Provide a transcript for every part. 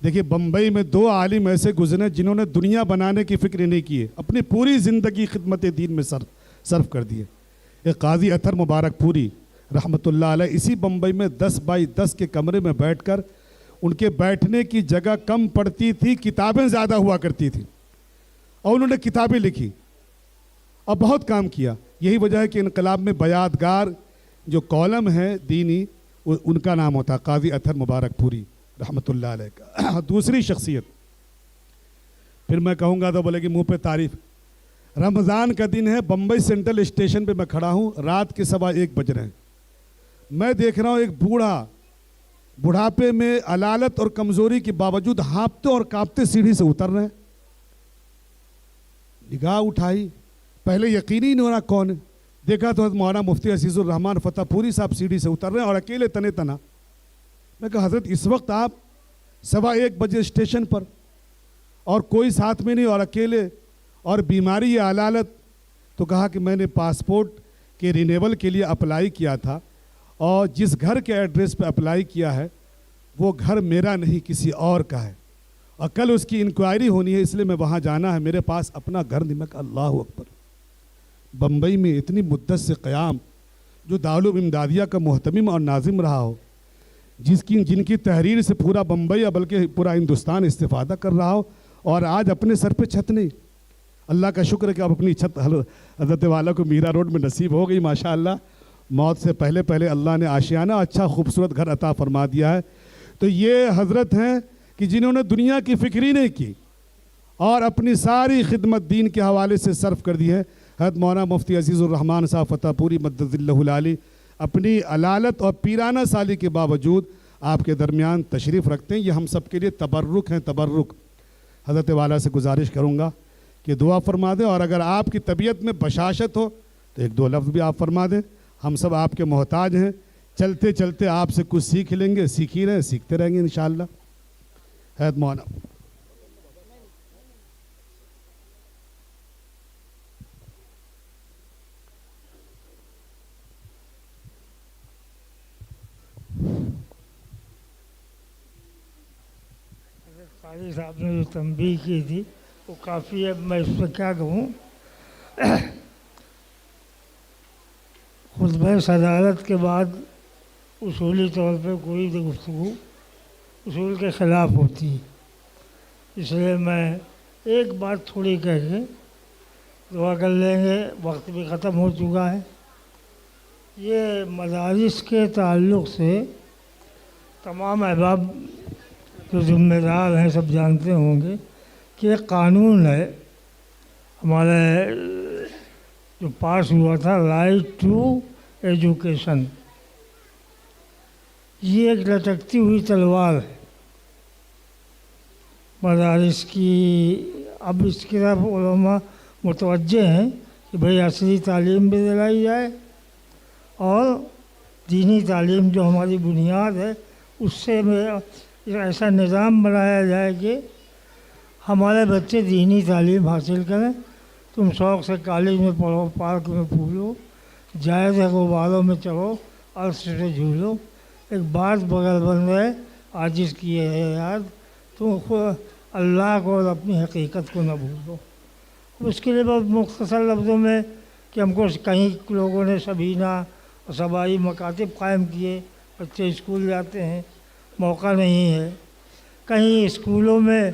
دیکھیے بمبئی میں 2 عالم ایسے گزرے جنہوں نے دنیا بنانے کی فکر نہیں کی ہے، اپنی پوری زندگی خدمت دین میں صرف کر دی ہے۔ ایک قاضی اطہر مبارک پوری رحمۃ اللہ علیہ اسی بمبئی میں 10 بائی 10 کے کمرے میں بیٹھ کر، ان کے بیٹھنے کی جگہ کم پڑتی تھی، کتابیں زیادہ ہوا کرتی تھی، اور انہوں نے کتابیں لکھی اور بہت کام کیا۔ یہی وجہ ہے کہ انقلاب میں بیاتگار جو کالم ہے دینی، ان کا نام ہوتا قاضی اطہر مبارک پوری رحمۃ اللہ علیہ کا۔ دوسری شخصیت پھر میں کہوں گا تو بولے کہ منہ پہ تعریف۔ رمضان کا دن ہے، بمبئی سینٹرل اسٹیشن پہ میں کھڑا ہوں، رات کے 1:15 بج رہے ہیں۔ میں دیکھ رہا ہوں ایک بوڑھا بڑھاپے میں علالت اور کمزوری کے باوجود ہانپتے اور کانپتے سیڑھی سے اتر رہے ہیں۔ نگاہ اٹھائی، پہلے یقینی نہیں ہو رہا کون ہے، دیکھا تو مولانا مفتی عزیز الرحمان فتح پوری صاحب سیڑھی سے اتر رہے ہیں اور اکیلے تنے تنا۔ میں کہا حضرت اس وقت آپ 1:15 بجے اسٹیشن پر اور کوئی ساتھ میں نہیں اور اکیلے اور بیماری یا علالت؟ تو کہا کہ میں نے پاسپورٹ کے رینیول کے لیے اپلائی کیا تھا اور جس گھر کے ایڈریس پہ اپلائی کیا ہے وہ گھر میرا نہیں کسی اور کا ہے، اور کل اس کی انکوائری ہونی ہے، اس لیے میں وہاں جانا ہے، میرے پاس اپنا گھر نہیں۔ میں کہا اللہ اکبر، بمبئی میں اتنی مدت سے قیام، جو دارالعلوم امدادیہ کا محتمم اور ناظم رہا ہو، جن کی تحریر سے پورا بمبئی یا بلکہ پورا ہندوستان استفادہ کر رہا ہو، اور آج اپنے سر پہ چھت نہیں۔ اللہ کا شکر ہے کہ اب اپنی چھت حضرت والا کو میرا روڈ میں نصیب ہو گئی ماشاءاللہ۔ موت سے پہلے اللہ نے آشیانہ اچھا خوبصورت گھر عطا فرما دیا ہے۔ تو یہ حضرت ہیں کہ جنہوں نے دنیا کی فکر ہی نہیں کی اور اپنی ساری خدمت دین کے حوالے سے صرف کر دی ہے۔ حضرت مولانا مفتی عزیز الرحمان صاحب فتح پوری مدد اللہ العالی اپنی علالت اور پیرانہ سالی کے باوجود آپ کے درمیان تشریف رکھتے ہیں۔ یہ ہم سب کے لیے تبرک ہیں، تبرک۔ حضرت والا سے گزارش کروں گا کہ دعا فرما دیں، اور اگر آپ کی طبیعت میں بشاشت ہو تو 1-2 لفظ بھی آپ فرما دیں۔ ہم سب آپ کے محتاج ہیں، چلتے چلتے آپ سے کچھ سیکھ لیں گے، سیکھ ہی رہے، سیکھتے رہیں گے انشاءاللہ۔ حضرت مولانا قاضی صاحب نے جو تنبیہ کی تھی وہ کافی ہے، میں اس پہ کیا کہوں۔ خطبہ صدارت کے بعد اصولی طور پہ کوئی گفتگو اصول کے خلاف ہوتی ہے، اس لیے میں ایک بات تھوڑی کہہ کے دعا کر لیں گے، وقت بھی ختم ہو چکا ہے۔ یہ مدارس کے تعلق سے تمام احباب جو ذمہ دار ہیں سب جانتے ہوں گے کہ ایک قانون ہے ہمارے جو پاس ہوا تھا، رائٹ ٹو ایجوکیشن۔ یہ ایک لٹکتی ہوئی تلوار ہے مدارس کی۔ اب اس کی طرف علماء متوجہ ہیں کہ بھئی اصلی تعلیم بھی دلائی جائے اور دینی تعلیم جو ہماری بنیاد ہے اس سے ایسا نظام بنایا جائے کہ ہمارے بچے دینی تعلیم حاصل کریں۔ تم شوق سے کالج میں پڑھو، پارک میں پھولو، جائز ہے غباروں میں چڑھو، عرش سے جھولو، ایک بات بغیر بن رہے عاجز کی ہے یاد، تم اللہ کو اور اپنی حقیقت کو نہ بھولو۔ اس کے لیے بہت مختصر لفظوں میں کہ ہم کو کہیں لوگوں نے سبینہ اور صبائی مکاتب قائم کیے، بچے اسکول جاتے ہیں، موقع نہیں ہے۔ کہیں اسکولوں میں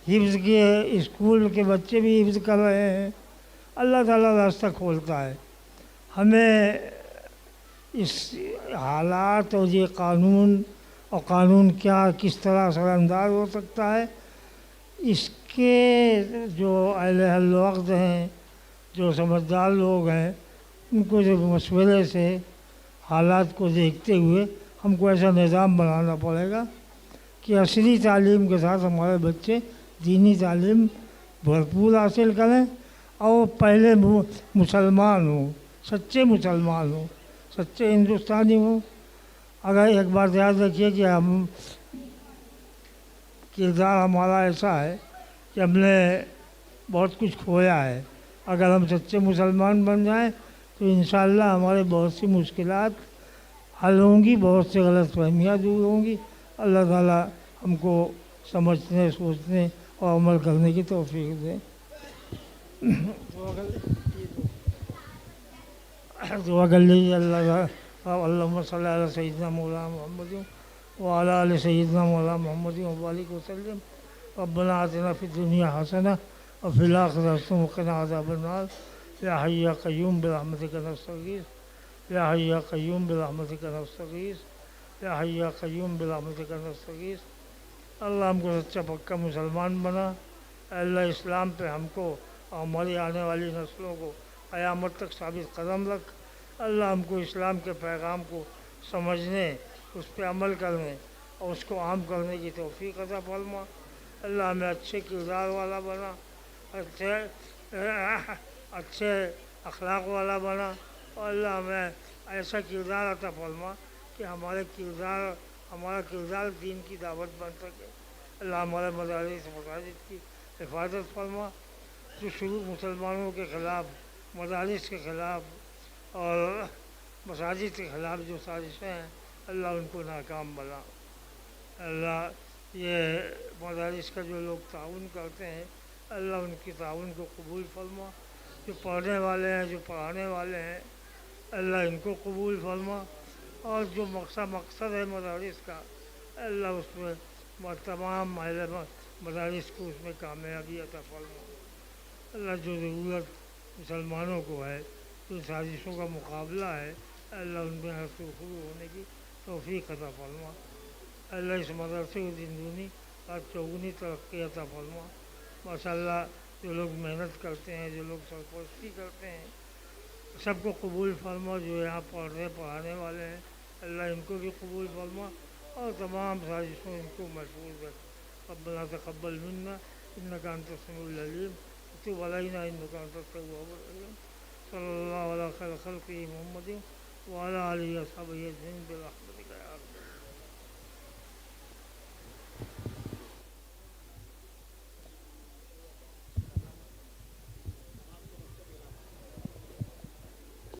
حفظ کے، اسکول کے بچے بھی حفظ کر رہے ہیں۔ اللہ تعالیٰ راستہ کھولتا ہے۔ ہمیں اس حالات اور یہ قانون کیا کس طرح اثر انداز ہو سکتا ہے، اس کے جو اہل وقت ہیں، جو سمجھدار لوگ ہیں، ان کو جو مشورے سے حالات کو دیکھتے ہوئے ہم کو ایسا نظام بنانا پڑے گا کہ اصلی تعلیم کے ساتھ ہمارے بچے دینی تعلیم بھرپور حاصل کریں اور پہلے مسلمان ہوں، سچے مسلمان ہوں، سچے ہندوستانی ہوں۔ اگر ایک بات یاد رکھیے کہ ہم کردار ہمارا ایسا ہے کہ ہم نے بہت کچھ کھویا ہے، اگر ہم سچے مسلمان بن جائیں تو انشاءاللہ ہمارے بہت سی مشکلات حل ہوں گی، بہت سی غلط فہمیاں دور ہوں گی۔ اللہ تعالیٰ ہم کو سمجھنے سوچنے اور عمل کرنے کی توفیق دے. دعا کر لیجیے. اللہم صلی علی سیدنا مولانا محمد وعلی آل سیدنا مولانا محمد وبارک وسلم. ربنا آتنا فی الدنیا حسنہ وفی الآخرۃ حسنہ وقنا عذاب النار. یا حی یا قیوم برحمتک نستغیث. یا حی یا قیوم برحمتک نستغیث. یا حی یا قیوم برحمتک نستغیث. اللہ ہم کو سچا پکا مسلمان بنا. اے اللہ اسلام پہ ہم کو اور ہماری آنے والی نسلوں کو قیامت تک ثابت قدم رکھ. اللہ ہم کو اسلام کے پیغام کو سمجھنے، اس پہ عمل کرنے اور اس کو عام کرنے کی توفیق عطا فرما. اللہ ہمیں اچھے کردار والا بنا، اچھے اخلاق والا بنا. اور اللہ ہمیں ایسا کردار عطا فرما کہ ہمارا کردار دین کی دعوت بن سکے. اللہ ہمارے مدارس مساجد کی حفاظت فرما. جو شروع مسلمانوں کے خلاف، مدارس کے خلاف اور مساجد کے خلاف جو سازشیں ہیں، اللہ ان کو ناکام بنا. اللہ یہ مدارس کا جو لوگ تعاون کرتے ہیں، اللہ ان کی تعاون کو قبول فرما. جو پڑھنے والے ہیں، جو پڑھانے والے ہیں، اللہ ان کو قبول فرما. اور جو مقصد ہے مدارس کا، اللہ اس میں تمام اہل مدارس کو اس میں کامیابی عطا فرما. اللہ جو ضرورت مسلمانوں کو ہے، جو سازشوں کا مقابلہ ہے، اللہ ان میں شروع ہونے کی توفیق عطا فرما. اللہ اس مدرسے کو دن دونی اور چوگنی ترقی عطا فرما. ماشاء اللہ جو لوگ محنت کرتے ہیں، جو لوگ سرپرستی کرتے ہیں، سب کو قبول فرما. جو یہاں پڑھانے والے ہیں، اللہ ان کو بھی قبول فرما اور تمام سازشوں ان کو محفوظ رکھ. ربنا تقبل منا انک انت السمیع العلیم وتب علینا انک انت التواب الرحیم. صلی اللہ علیہ خیر خلقہ محمد وعلی آلہ وصحبہ اجمعین برحمتہ.